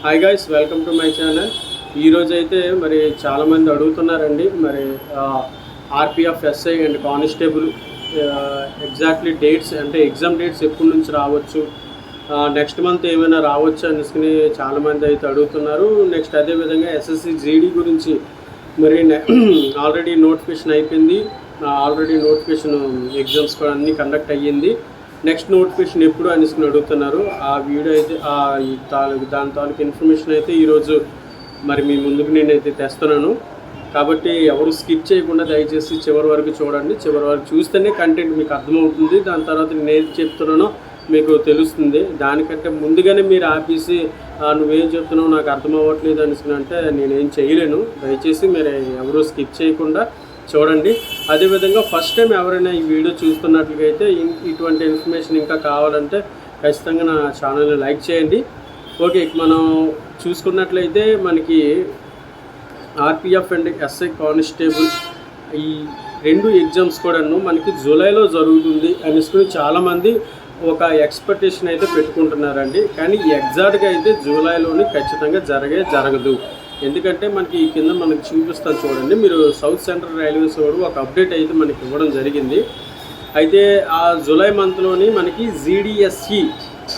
Hi guys, welcome to my channel. ఈరోజు అయితే మరి చాలామంది అడుగుతున్నారండి, మరి RPF SI and constable exactly dates అంటే ఎగ్జామ్ డేట్స్ ఎప్పటి నుంచి రావచ్చు, నెక్స్ట్ మంత్ ఏమైనా రావచ్చు అనేసి చాలామంది అయితే అడుగుతున్నారు. నెక్స్ట్ అదేవిధంగా ఎస్ఎస్సి జీడీ గురించి మరి ఆల్రెడీ నోటిఫికేషన్ అయిపోయింది. ఆల్రెడీ నోటిఫికేషన్ ఎగ్జామ్స్ కూడా అన్నీ కండక్ట్ అయ్యింది. నెక్స్ట్ నోటిఫికేషన్ ఎప్పుడు అనేసి అడుగుతున్నారు. ఆ వీడియో అయితే దాని తాలూకు ఇన్ఫర్మేషన్ అయితే ఈరోజు మరి మీ ముందుకు నేనైతే తెస్తున్నాను. కాబట్టి ఎవరు స్కిప్ చేయకుండా దయచేసి చివరి వరకు చూడండి. చివరి వరకు చూస్తేనే కంటెంట్ మీకు అర్థమవుతుంది. దాని తర్వాత నేను ఏది చెప్తున్నానో మీకు తెలుస్తుంది. దానికంటే ముందుగానే మీరు ఆపేసి నువ్వేం చెప్తున్నావు నాకు అర్థం అవ్వట్లేదు అనేసి అంటే నేనేం చేయలేను. దయచేసి మీరు ఎవరు స్కిప్ చేయకుండా చూడండి. అదేవిధంగా ఫస్ట్ టైం ఎవరైనా ఈ వీడియో చూస్తున్నట్లయితే ఇటువంటి ఇన్ఫర్మేషన్ ఇంకా కావాలంటే ఖచ్చితంగా నా ఛానల్ని లైక్ చేయండి. ఓకే, మనం చూసుకున్నట్లయితే మనకి ఆర్పిఎఫ్ అండ్ ఎస్ఐ కానిస్టేబుల్ ఈ రెండు ఎగ్జామ్స్ కూడాను మనకి జూలైలో జరుగుతుంది అనేసి చాలామంది ఒక ఎక్స్పెక్టేషన్ అయితే పెట్టుకుంటున్నారండి. కానీ ఎగ్జాక్ట్గా అయితే జూలైలోని ఖచ్చితంగా జరగదు. ఎందుకంటే మనకి కింద మనకి చూపిస్తాను చూడండి. మీరు సౌత్ సెంట్రల్ రైల్వేస్ వాడు ఒక అప్డేట్ అయితే మనకి ఇవ్వడం జరిగింది. అయితే ఆ జూలై మంత్లోని మనకి జీడిఎస్ఈ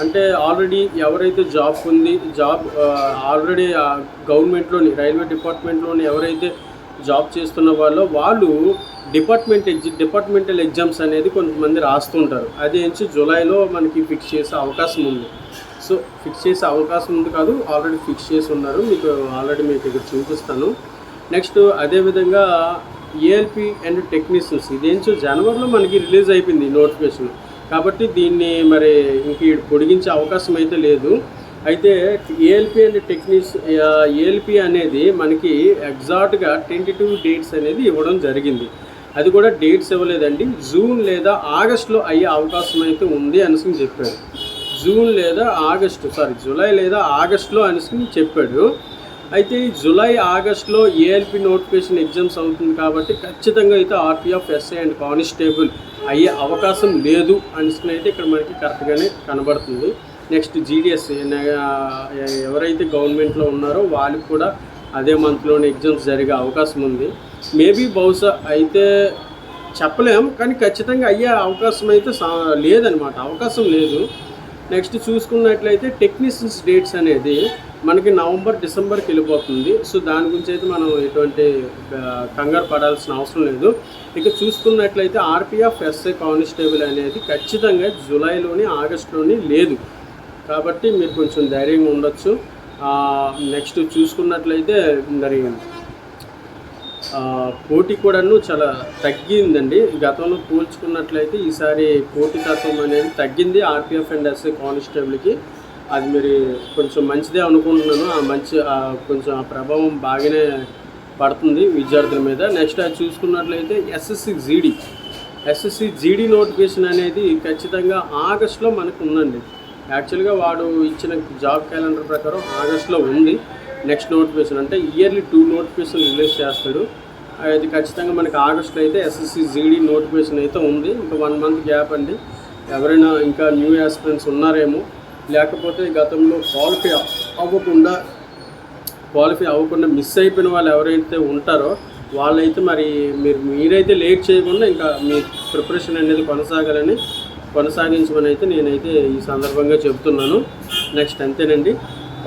అంటే ఆల్రెడీ ఎవరైతే జాబ్ ఆల్రెడీ గవర్నమెంట్లోని రైల్వే డిపార్ట్మెంట్లోని ఎవరైతే జాబ్ చేస్తున్న వాళ్ళు డిపార్ట్మెంటల్ ఎగ్జామ్స్ అనేది కొంతమంది రాస్తుంటారు. అది నుంచి జూలైలో మనకి ఫిక్స్ చేసే అవకాశం ఉంది. సో ఫిక్స్ చేసే అవకాశం ఉంది కాదు, ఆల్రెడీ ఫిక్స్ చేసి ఉన్నారు. మీకు ఇక్కడ చూపిస్తాను. నెక్స్ట్ అదేవిధంగా ఏఎల్పి అండ్ టెక్నీషియన్స్ ఇదేంచో జనవరిలో మనకి రిలీజ్ అయిపోయింది నోటిఫికేషన్. కాబట్టి దీన్ని మరి ఇంక పొడిగించే అవకాశం అయితే లేదు. అయితే ఏఎల్పి అండ్ ఏఎల్పి అనేది మనకి ఎగ్జాక్ట్గా 22 డేట్స్ అనేది ఇవ్వడం జరిగింది. అది కూడా డేట్స్ ఇవ్వలేదండి. జూన్ లేదా ఆగస్టులో అయ్యే అవకాశం అయితే ఉంది అనేసి చెప్పాడు. జూలై లేదా ఆగస్టులో అనేసి చెప్పాడు. అయితే ఈ జూలై ఆగస్టులో ఏఎల్పి నోటిఫికేషన్ ఎగ్జామ్స్ అవుతుంది కాబట్టి ఖచ్చితంగా అయితే ఆర్పిఎఫ్ ఎస్ఐ అండ్ కానిస్టేబుల్ అయ్యే అవకాశం లేదు అనేసి అయితే ఇక్కడ మనకి కరెక్ట్గానే కనబడుతుంది. నెక్స్ట్ జీడిఎస్ ఎవరైతే గవర్నమెంట్లో ఉన్నారో వాళ్ళకి కూడా అదే మంత్లోనే ఎగ్జామ్స్ జరిగే అవకాశం ఉంది. మేబీ బహుశా అయితే చెప్పలేం, కానీ ఖచ్చితంగా అయ్యే అవకాశం అయితే లేదనమాట, అవకాశం లేదు. నెక్స్ట్ చూసుకున్నట్లయితే టెక్నీషియన్స్ డేట్స్ అనేది మనకి నవంబర్ డిసెంబర్కి వెళ్ళిపోతుంది. సో దాని గురించి అయితే మనం ఎటువంటి కంగారు పడాల్సిన అవసరం లేదు. ఇక చూసుకున్నట్లయితే ఆర్పిఎఫ్ ఎస్ఐ కానిస్టేబుల్ అనేది ఖచ్చితంగా జూలైలోని ఆగస్టులోని లేదు. కాబట్టి మీరు కొంచెం ధైర్యంగా ఉండొచ్చు. నెక్స్ట్ చూసుకున్నట్లయితే మరి పోటీ కూడాను చాలా తగ్గిందండి. గతంలో పోల్చుకున్నట్లయితే ఈసారి పోటీ తత్వం అనేది తగ్గింది ఆర్పిఎఫ్ అండ్ ఎస్ఐ కానిస్టేబుల్కి. అది మీరు కొంచెం మంచిదే అనుకుంటున్నాను. కొంచెం ఆ ప్రభావం బాగానే పడుతుంది విద్యార్థుల మీద. నెక్స్ట్ అది చూసుకున్నట్లయితే ఎస్ఎస్సి జీడీ నోటిఫికేషన్ అనేది ఖచ్చితంగా ఆగస్టులో మనకు ఉందండి. యాక్చువల్గా వాడు ఇచ్చిన జాబ్ క్యాలెండర్ ప్రకారం ఆగస్టులో ఉంది. నెక్స్ట్ నోటిఫికేషన్ అంటే ఇయర్లీ 2 నోటిఫికేషన్ రిలీజ్ చేస్తాడు. అది ఖచ్చితంగా మనకి ఆగస్టులో అయితే ఎస్ఎస్సి జీడీ నోటిఫికేషన్ అయితే ఉంది. ఇంకా 1 మంత్ గ్యాప్ అండి. ఎవరైనా ఇంకా న్యూ ఆస్పిరెంట్స్ ఉన్నారేమో, లేకపోతే గతంలో క్వాలిఫై అవ్వకుండా మిస్ అయిపోయిన వాళ్ళు ఎవరైతే ఉంటారో వాళ్ళైతే మరి మీరైతే లేట్ చేయకుండా ఇంకా మీ ప్రిపరేషన్ అనేది కొనసాగించమని అయితే నేనైతే ఈ సందర్భంగా చెబుతున్నాను. నెక్స్ట్ అంతేనండి.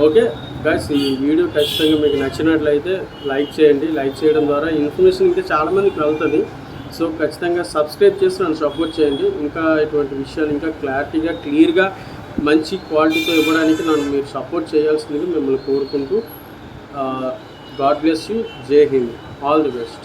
ఓకే గైస్, ఈ వీడియో ఖచ్చితంగా మీకు నచ్చినట్లయితే లైక్ చేయండి. లైక్ చేయడం ద్వారా ఇన్ఫర్మేషన్ ఇంకా చాలామందికి వెళ్తుంది. సో ఖచ్చితంగా సబ్స్క్రైబ్ చేసి నన్ను సపోర్ట్ చేయండి. ఇంకా ఇటువంటి విషయాలు ఇంకా క్లారిటీగా క్లియర్గా మంచి క్వాలిటీతో ఇవ్వడానికి నన్ను మీరు సపోర్ట్ చేయాల్సిందిగా మిమ్మల్ని కోరుకుంటూ గాడ్ బ్లెస్ యూ. జై హింద్. All the best.